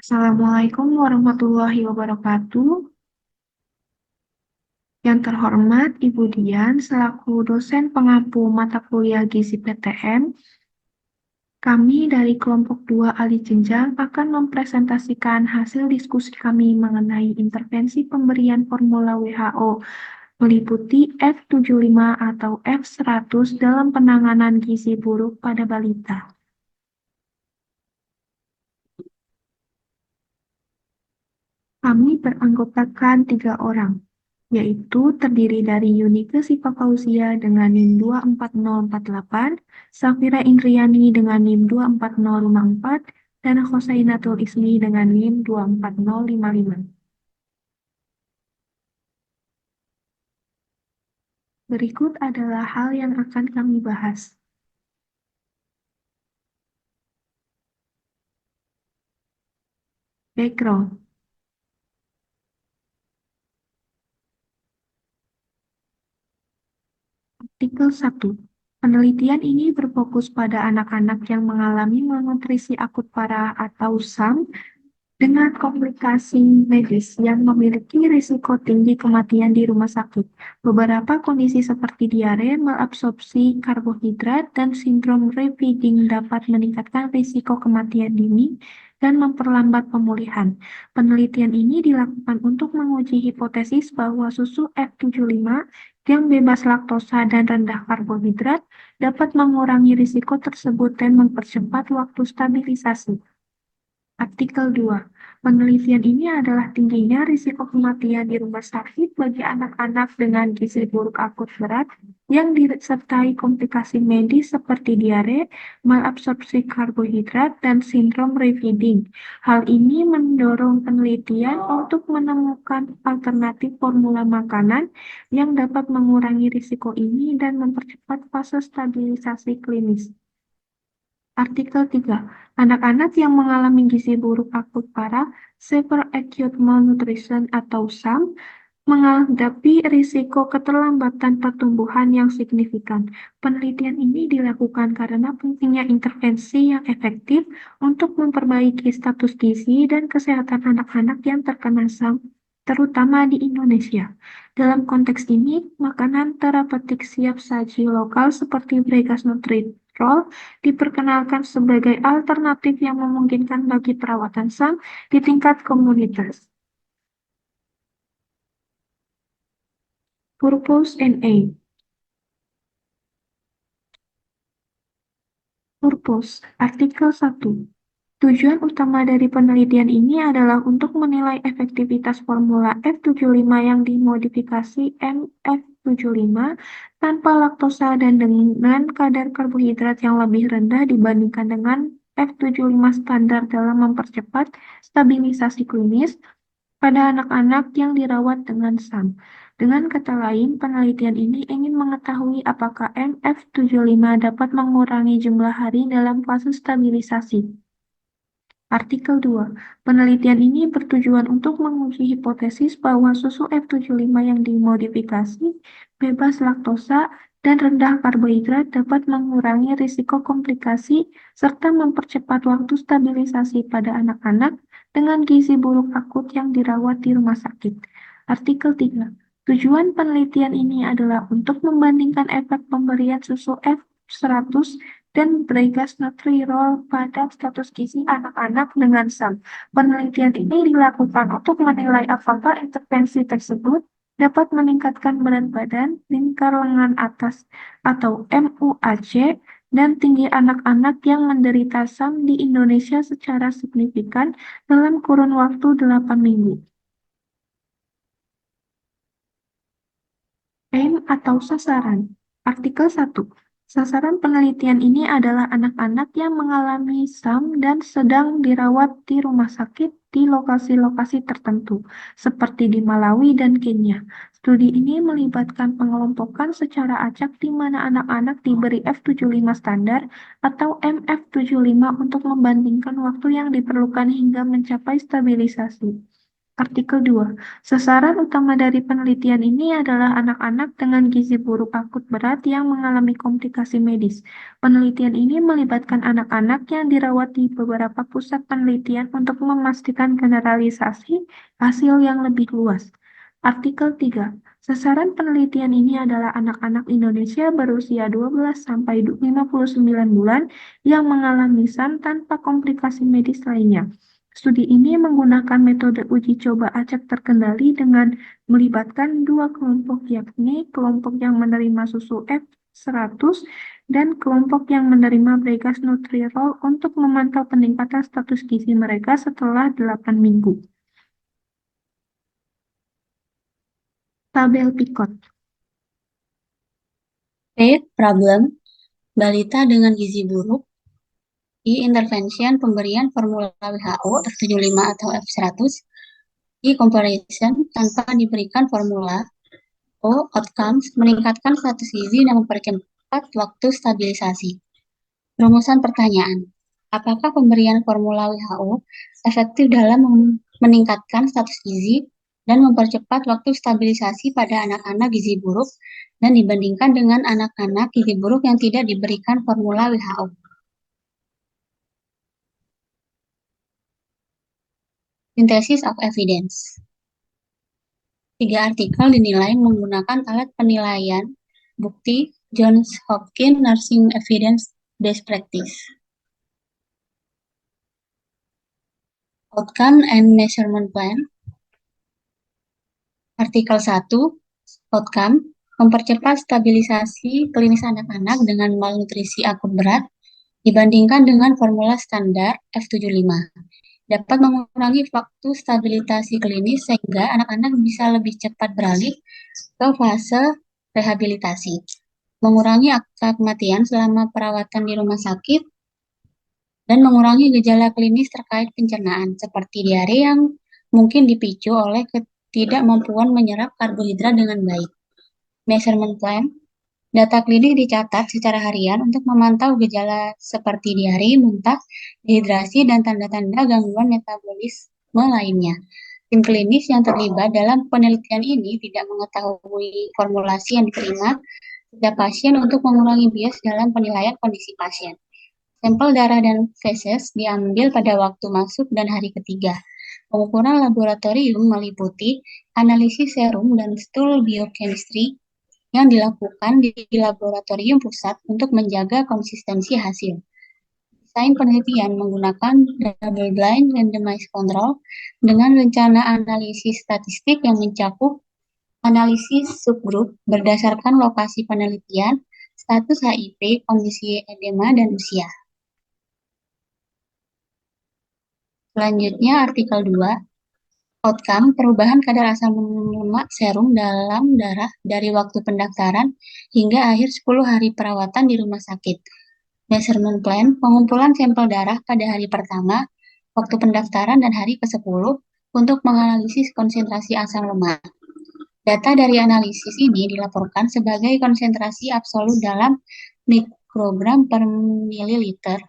Assalamualaikum warahmatullahi wabarakatuh. Yang terhormat Ibu Dian selaku dosen pengampu mata kuliah Gizi PTN, kami dari kelompok 2 alih jenjang akan mempresentasikan hasil diskusi kami mengenai intervensi pemberian formula WHO meliputi F75 atau F100 dalam penanganan gizi buruk pada balita. Kami beranggotakan 3 orang, yaitu terdiri dari Yunike Siva Fauzia dengan NIM 24048, Safira Indriani dengan NIM 24054, dan Hosainatul Ismi dengan NIM 24055. Berikut adalah hal yang akan kami bahas. Background. Artikel 1. Penelitian ini berfokus pada anak-anak yang mengalami malnutrisi akut parah atau SAM dengan komplikasi medis yang memiliki risiko tinggi kematian di rumah sakit. Beberapa kondisi seperti diare, malabsorpsi karbohidrat, dan sindrom refeeding dapat meningkatkan risiko kematian dini dan memperlambat pemulihan. Penelitian ini dilakukan untuk menguji hipotesis bahwa susu F75 yang bebas laktosa dan rendah karbohidrat dapat mengurangi risiko tersebut dan mempercepat waktu stabilisasi. Artikel 2. Penelitian ini adalah tingginya risiko kematian di rumah sakit bagi anak-anak dengan gizi buruk akut berat yang disertai komplikasi medis seperti diare, malabsorpsi karbohidrat, dan sindrom refeeding. Hal ini mendorong penelitian untuk menemukan alternatif formula makanan yang dapat mengurangi risiko ini dan mempercepat fase stabilisasi klinis. Artikel 3. Anak-anak yang mengalami gizi buruk akut parah, Severe Acute Malnutrition atau SAM, menghadapi risiko keterlambatan pertumbuhan yang signifikan. Penelitian ini dilakukan karena pentingnya intervensi yang efektif untuk memperbaiki status gizi dan kesehatan anak-anak yang terkena SAM, terutama di Indonesia. Dalam konteks ini, makanan terapeutik siap saji lokal seperti Bregas Nutritrol diperkenalkan sebagai alternatif yang memungkinkan bagi perawatan SAM di tingkat komunitas. Purpose and Aim. Purpose, Artikel 1. Tujuan utama dari penelitian ini adalah untuk menilai efektivitas formula F75 yang dimodifikasi MF75 tanpa laktosa dan dengan kadar karbohidrat yang lebih rendah dibandingkan dengan F75 standar dalam mempercepat stabilisasi klinis pada anak-anak yang dirawat dengan SAM. Dengan kata lain, penelitian ini ingin mengetahui apakah MF75 dapat mengurangi jumlah hari dalam fase stabilisasi. Artikel 2. Penelitian ini bertujuan untuk menguji hipotesis bahwa susu F75 yang dimodifikasi, bebas laktosa, dan rendah karbohidrat dapat mengurangi risiko komplikasi serta mempercepat waktu stabilisasi pada anak-anak dengan gizi buruk akut yang dirawat di rumah sakit. Artikel 3. Tujuan penelitian ini adalah untuk membandingkan efek pemberian susu F100 dan Bregas Nutritrol pada status gizi anak-anak dengan SAM. Penelitian ini dilakukan untuk menilai apakah intervensi tersebut dapat meningkatkan berat badan, lingkar lengan atas atau MUAC, dan tinggi anak-anak yang menderita SAM di Indonesia secara signifikan dalam kurun waktu 8 minggu. Aim atau sasaran. Artikel 1. Sasaran penelitian ini adalah anak-anak yang mengalami SAM dan sedang dirawat di rumah sakit di lokasi-lokasi tertentu, seperti di Malawi dan Kenya. Studi ini melibatkan pengelompokan secara acak di mana anak-anak diberi F75 standar atau MF75 untuk membandingkan waktu yang diperlukan hingga mencapai stabilisasi. Artikel 2. Sasaran utama dari penelitian ini adalah anak-anak dengan gizi buruk akut berat yang mengalami komplikasi medis. Penelitian ini melibatkan anak-anak yang dirawat di beberapa pusat penelitian untuk memastikan generalisasi hasil yang lebih luas. Artikel 3. Sasaran penelitian ini adalah anak-anak Indonesia berusia 12 sampai 59 bulan yang mengalami SAN tanpa komplikasi medis lainnya. Studi ini menggunakan metode uji coba acak terkendali dengan melibatkan dua kelompok, yakni kelompok yang menerima susu F100 dan kelompok yang menerima Bregas Nutrirol untuk memantau peningkatan status gizi mereka setelah 8 minggu. Tabel Picot. Problem balita dengan gizi buruk di intervention pemberian formula WHO F75 atau F100 di comparison tanpa diberikan formula outcomes meningkatkan status gizi dan mempercepat waktu stabilisasi. Rumusan pertanyaan. Apakah pemberian formula WHO efektif dalam meningkatkan status gizi dan mempercepat waktu stabilisasi pada anak-anak gizi buruk dan dibandingkan dengan anak-anak gizi buruk yang tidak diberikan formula WHO? Synthesis of evidence. 3 artikel dinilai menggunakan alat penilaian bukti Johns Hopkins Nursing Evidence Best Practice. Outcome and Measurement Plan. Artikel 1, Outcome, mempercepat stabilisasi klinis anak-anak dengan malnutrisi akut berat dibandingkan dengan formula standar F75. Dapat mengurangi waktu stabilisasi klinis sehingga anak-anak bisa lebih cepat beralih ke fase rehabilitasi. Mengurangi angka kematian selama perawatan di rumah sakit dan mengurangi gejala klinis terkait pencernaan seperti diare yang mungkin dipicu oleh ketidakmampuan menyerap karbohidrat dengan baik. Measurement plan. Data klinik dicatat secara harian untuk memantau gejala seperti diare, muntah, dehidrasi, dan tanda-tanda gangguan metabolisme lainnya. Tim klinis yang terlibat dalam penelitian ini tidak mengetahui formulasi yang diterima setiap pasien untuk mengurangi bias dalam penilaian kondisi pasien. Sampel darah dan feses diambil pada waktu masuk dan hari ketiga. Pengukuran laboratorium meliputi analisis serum dan stool biochemistry yang dilakukan di laboratorium pusat untuk menjaga konsistensi hasil. Desain penelitian menggunakan double-blind randomized control dengan rencana analisis statistik yang mencakup analisis subgrup berdasarkan lokasi penelitian, status HIV, kondisi edema, dan usia. Selanjutnya, artikel 2, Outcome, perubahan kadar asam lemak serum dalam darah dari waktu pendaftaran hingga akhir 10 hari perawatan di rumah sakit. Measurement plan, pengumpulan sampel darah pada hari pertama, waktu pendaftaran dan hari ke-10 untuk menganalisis konsentrasi asam lemak. Data dari analisis ini dilaporkan sebagai konsentrasi absolut dalam mikrogram per mililiter.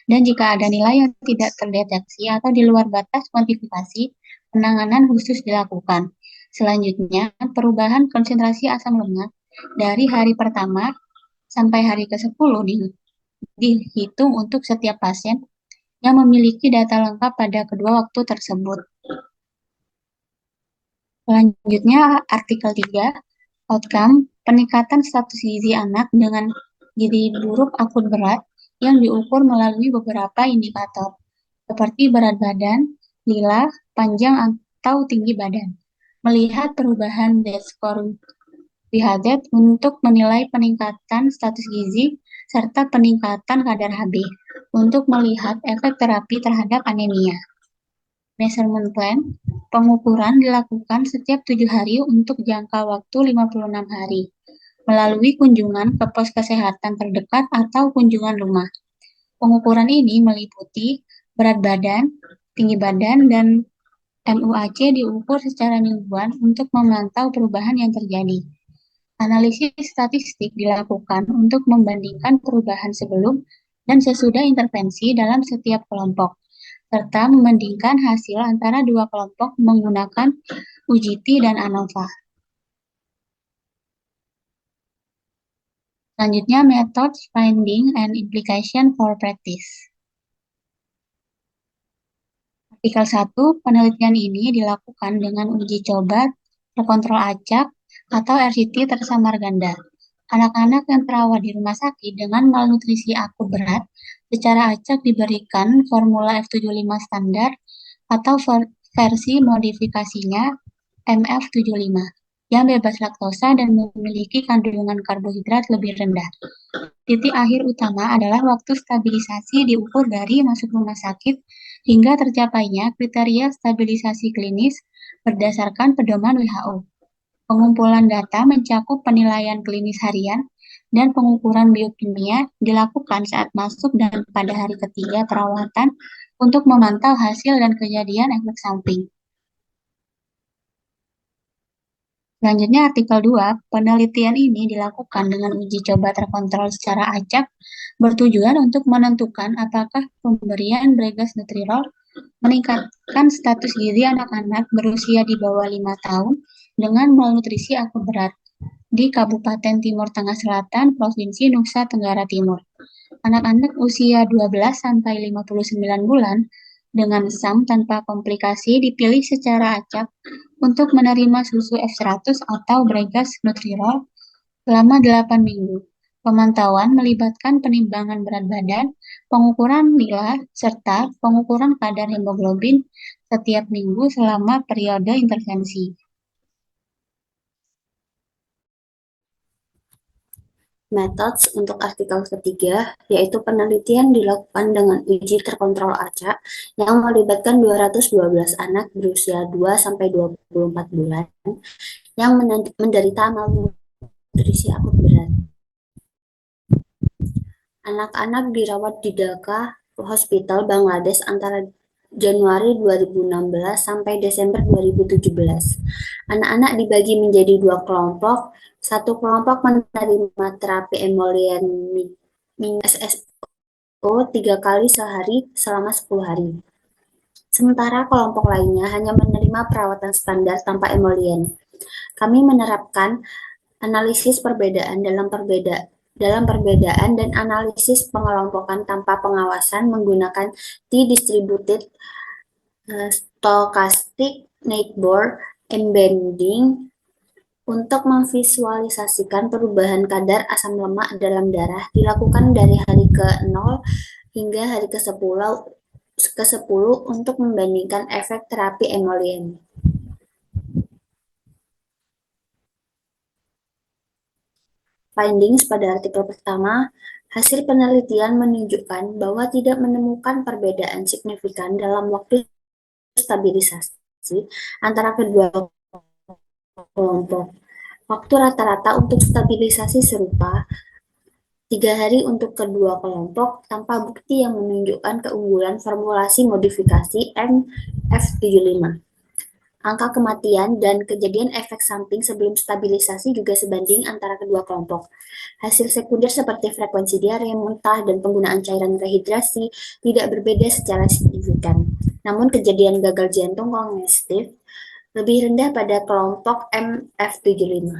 Dan jika ada nilai yang tidak terdeteksi atau di luar batas kuantifikasi, penanganan khusus dilakukan. Selanjutnya, perubahan konsentrasi asam lemak dari hari pertama sampai hari ke-10 dihitung untuk setiap pasien yang memiliki data lengkap pada kedua waktu tersebut. Selanjutnya, artikel 3, Outcome, peningkatan status gizi anak dengan gizi buruk akut berat yang diukur melalui beberapa indikator, seperti berat badan, lila, panjang atau tinggi badan. Melihat perubahan Z-score WHZ untuk menilai peningkatan status gizi serta peningkatan kadar Hb untuk melihat efek terapi terhadap anemia. Measurement plan, pengukuran dilakukan setiap 7 hari untuk jangka waktu 56 hari melalui kunjungan ke pos kesehatan terdekat atau kunjungan rumah. Pengukuran ini meliputi berat badan, tinggi badan, dan MUAC diukur secara mingguan untuk memantau perubahan yang terjadi. Analisis statistik dilakukan untuk membandingkan perubahan sebelum dan sesudah intervensi dalam setiap kelompok. serta membandingkan hasil antara dua kelompok menggunakan uji T dan ANOVA. Selanjutnya, methods, finding, and implication for practice. Artikel 1, penelitian ini dilakukan dengan uji coba terkontrol acak atau RCT tersamar ganda. Anak-anak yang terawat di rumah sakit dengan malnutrisi akut berat secara acak diberikan formula F75 standar atau versi modifikasinya MF75 yang bebas laktosa dan memiliki kandungan karbohidrat lebih rendah. Titik akhir utama adalah waktu stabilisasi diukur dari masuk rumah sakit hingga tercapainya kriteria stabilisasi klinis berdasarkan pedoman WHO. Pengumpulan data mencakup penilaian klinis harian dan pengukuran biokimia dilakukan saat masuk dan pada hari ketiga perawatan untuk memantau hasil dan kejadian efek samping. Selanjutnya artikel 2, penelitian ini dilakukan dengan uji coba terkontrol secara acak bertujuan untuk menentukan apakah pemberian Bregas Nutrirol meningkatkan status gizi anak-anak berusia di bawah 5 tahun dengan malnutrisi akut berat di Kabupaten Timur Tengah Selatan, Provinsi Nusa Tenggara Timur. Anak-anak usia 12 sampai 59 bulan dengan SAM tanpa komplikasi dipilih secara acak untuk menerima susu F100 atau Bregas Nutrirol selama 8 minggu. Pemantauan melibatkan penimbangan berat badan, pengukuran nilai, serta pengukuran kadar hemoglobin setiap minggu selama periode intervensi. Methods untuk artikel ketiga, yaitu penelitian dilakukan dengan uji terkontrol acak yang melibatkan 212 anak berusia 2-24 bulan yang menderita malnutrisi akut berat. Anak-anak dirawat di Dhaka Hospital, Bangladesh antara Januari 2016 sampai Desember 2017. Anak-anak dibagi menjadi dua kelompok. Satu kelompok menerima terapi emollient SSO 3 kali sehari selama 10 hari. Sementara kelompok lainnya hanya menerima perawatan standar tanpa emollient. Kami menerapkan analisis perbedaan dalam perbedaan dan analisis pengelompokan tanpa pengawasan menggunakan T-distributed stochastic neighbor embedding untuk memvisualisasikan perubahan kadar asam lemak dalam darah dilakukan dari hari ke-0 hingga hari ke-10 untuk membandingkan efek terapi emollient. Findings pada artikel pertama, hasil penelitian menunjukkan bahwa tidak menemukan perbedaan signifikan dalam waktu stabilisasi antara kedua kelompok. Waktu rata-rata untuk stabilisasi serupa, 3 hari untuk kedua kelompok tanpa bukti yang menunjukkan keunggulan formulasi modifikasi MF75. Angka kematian dan kejadian efek samping sebelum stabilisasi juga sebanding antara kedua kelompok. Hasil sekunder seperti frekuensi diare, muntah, dan penggunaan cairan rehidrasi tidak berbeda secara signifikan. Namun kejadian gagal jantung kongestif lebih rendah pada kelompok MF75.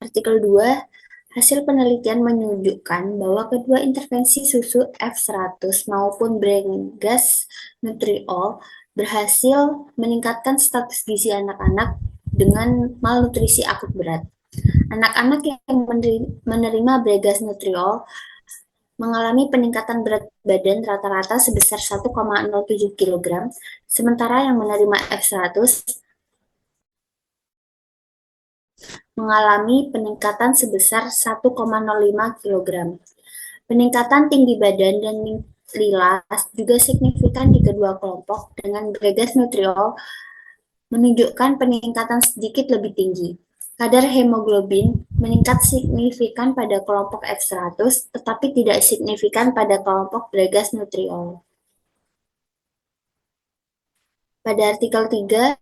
Artikel 2, hasil penelitian menunjukkan bahwa kedua intervensi susu F100 maupun Bregas Nutrirol berhasil meningkatkan status gizi anak-anak dengan malnutrisi akut berat. Anak-anak yang menerima Bregas Nutrirol mengalami peningkatan berat badan rata-rata sebesar 1,07 kg, sementara yang menerima F100 mengalami peningkatan sebesar 1,05 kg. Peningkatan tinggi badan dan lilas juga signifikan di kedua kelompok dengan Bregas Nutrirol menunjukkan peningkatan sedikit lebih tinggi. Kadar hemoglobin meningkat signifikan pada kelompok F100 tetapi tidak signifikan pada kelompok Bregas Nutrirol. Pada artikel 3,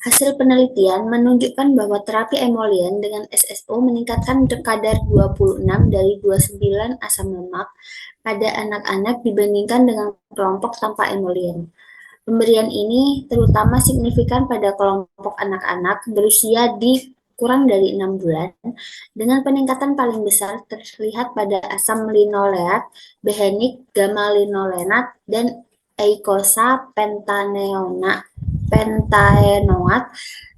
hasil penelitian menunjukkan bahwa terapi emollient dengan SSO meningkatkan kadar 26 dari 29 asam lemak pada anak-anak dibandingkan dengan kelompok tanpa emollient. Pemberian ini terutama signifikan pada kelompok anak-anak berusia di kurang dari 6 bulan, dengan peningkatan paling besar terlihat pada asam linoleat, behenik, gamma linolenat, dan eikosa pentaenoat.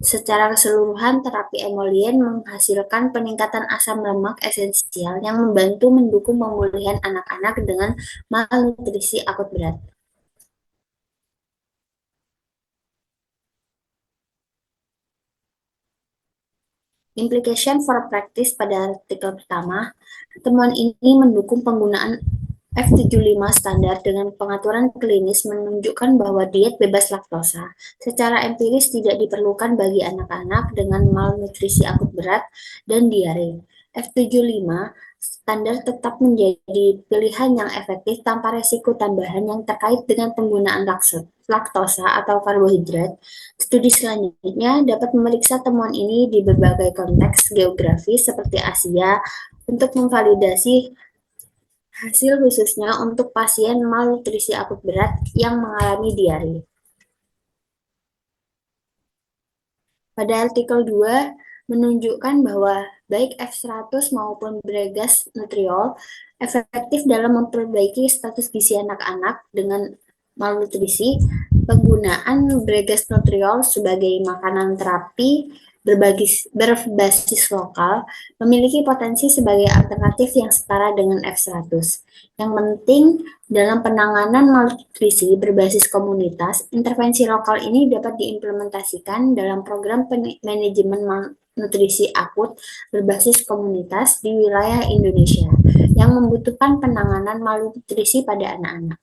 Secara keseluruhan, terapi emollient menghasilkan peningkatan asam lemak esensial yang membantu mendukung pemulihan anak-anak dengan malnutrisi akut berat. Implication for practice pada artikel pertama, temuan ini mendukung penggunaan F75 standar dengan pengaturan klinis menunjukkan bahwa diet bebas laktosa secara empiris tidak diperlukan bagi anak-anak dengan malnutrisi akut berat dan diare. F75 standar tetap menjadi pilihan yang efektif tanpa resiko tambahan yang terkait dengan penggunaan laktosa atau karbohidrat. Studi selanjutnya dapat memeriksa temuan ini di berbagai konteks geografis seperti Asia untuk memvalidasi hasil khususnya untuk pasien malnutrisi akut berat yang mengalami diare. Pada artikel 2 menunjukkan bahwa baik F100 maupun Bregas Nutriol efektif dalam memperbaiki status gizi anak-anak dengan malnutrisi. Penggunaan Bregas Nutriol sebagai makanan terapi berbasis lokal memiliki potensi sebagai alternatif yang setara dengan F100. Yang penting dalam penanganan malnutrisi berbasis komunitas, intervensi lokal ini dapat diimplementasikan dalam program manajemen malnutrisi akut berbasis komunitas di wilayah Indonesia yang membutuhkan penanganan malnutrisi pada anak-anak.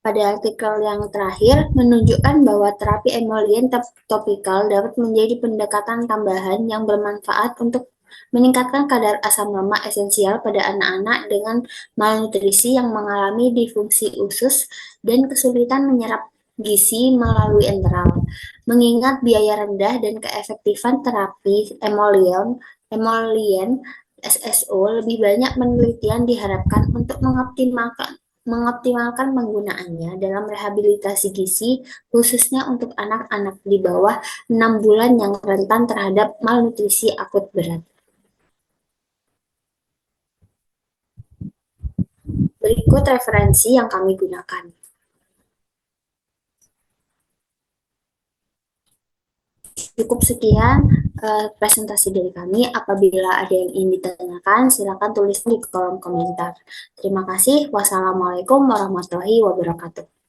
Pada artikel yang terakhir menunjukkan bahwa terapi emollient topikal dapat menjadi pendekatan tambahan yang bermanfaat untuk meningkatkan kadar asam lemak esensial pada anak-anak dengan malnutrisi yang mengalami disfungsi usus dan kesulitan menyerap gizi melalui enteral. Mengingat biaya rendah dan keefektifan terapi emollient SSO, lebih banyak penelitian diharapkan untuk mengoptimalkan penggunaannya dalam rehabilitasi gizi, khususnya untuk anak-anak di bawah 6 bulan yang rentan terhadap malnutrisi akut berat. Berikut referensi yang kami gunakan. Cukup sekian presentasi dari kami. Apabila ada yang ingin ditanyakan, silakan tulis di kolom komentar. Terima kasih. Wassalamualaikum warahmatullahi wabarakatuh.